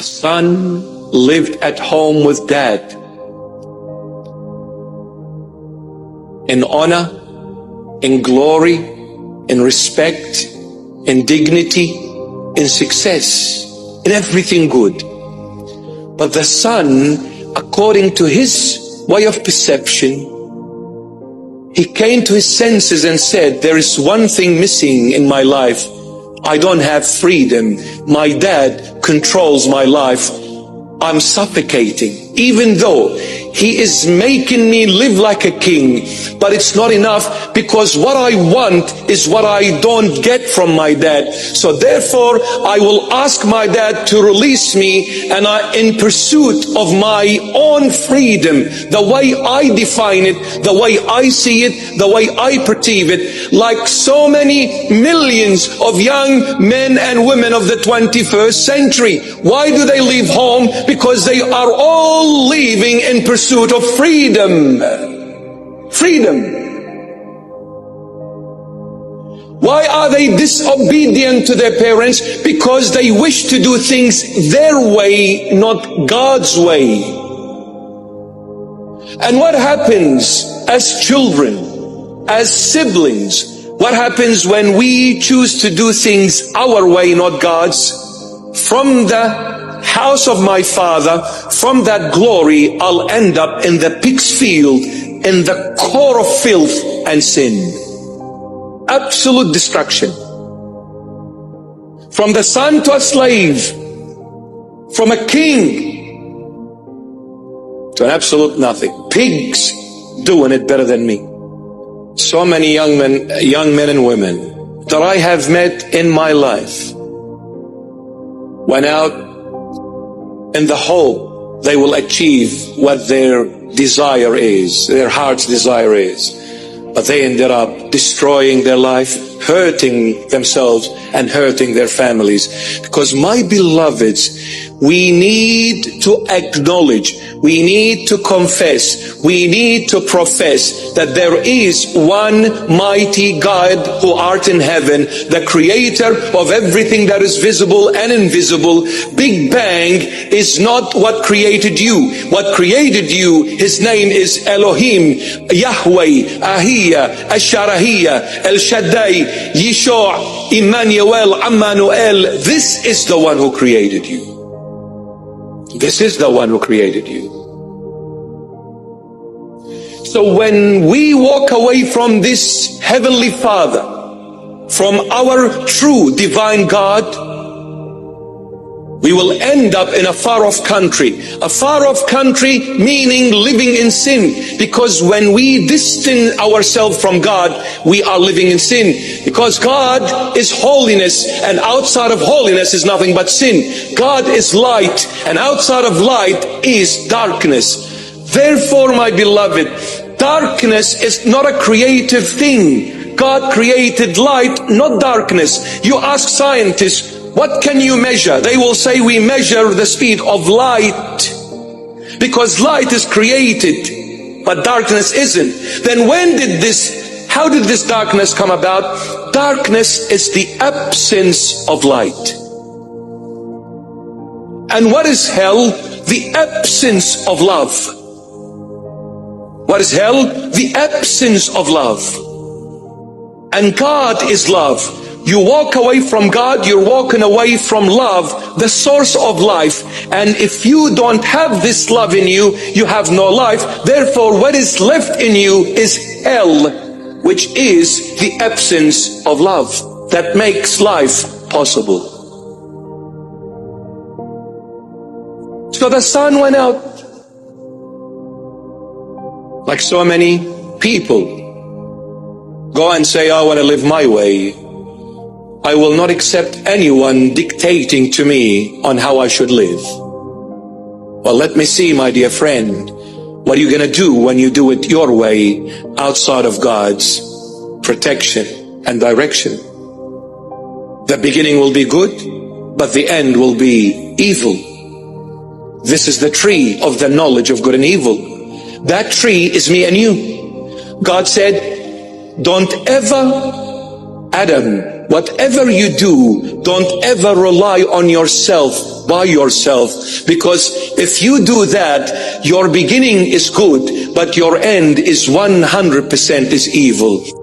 A son lived at home with dad in honor, in glory, in respect, in dignity, in success, in everything good. But the son, according to his way of perception, he came to his senses and said, there is one thing missing in my life. I don't have freedom. My dad controls my life. I'm suffocating, even though he is making me live like a king. But it's not enough, because what I want is what I don't get from my dad. So therefore, I will ask my dad to release me, and in pursuit of my own freedom, the way I define it, the way I see it, the way I perceive it, like so many millions of young men and women of the 21st century. Why do they leave home? Because they are all living in pursuit of freedom. Freedom. Why are they disobedient to their parents? Because they wish to do things their way, not God's way. And what happens as children, as siblings? What happens when we choose to do things our way, not God's? From the house of my father, from that glory, I'll end up in the pig's field, in the core of filth and sin. Absolute destruction. From the son to a slave, from a king to an absolute nothing. Pigs doing it better than me. So many young men and women that I have met in my life went out in the hope they will achieve what their desire is, their heart's desire is. But they ended up destroying their life, hurting themselves and hurting their families. Because, my beloveds, we need to acknowledge, we need to confess, we need to profess that there is one mighty God who art in heaven, the creator of everything that is visible and invisible. Big Bang is not what created you. What created you, his name is Elohim, Yahweh, Ahiyah, Asharahiyah, El Shaddai, Yeshua, Emmanuel, Emmanuel. This is the one who created you. This is the one who created you. So when we walk away from this Heavenly Father, from our true divine God, we will end up in a far-off country. A far-off country meaning living in sin. Because when we distance ourselves from God, we are living in sin. Because God is holiness, and outside of holiness is nothing but sin. God is light, and outside of light is darkness. Therefore, my beloved, darkness is not a creative thing. God created light, not darkness. You ask scientists, what can you measure? They will say, we measure the speed of light. Because light is created, but darkness isn't. Then how did this darkness come about? Darkness is the absence of light. And what is hell? The absence of love. What is hell? The absence of love. And God is love. You walk away from God, you're walking away from love, the source of life. And if you don't have this love in you, you have no life. Therefore, what is left in you is hell, which is the absence of love that makes life possible. So the son went out, like so many people go and say, I want to live my way. I will not accept anyone dictating to me on how I should live. Well, let me see, my dear friend, what are you going to do when you do it your way, outside of God's protection and direction? The beginning will be good, but the end will be evil. This is the tree of the knowledge of good and evil. That tree is me and you. God said, don't ever, Adam, whatever you do, don't ever rely on yourself, by yourself, because if you do that, your beginning is good, but your end is 100% is evil.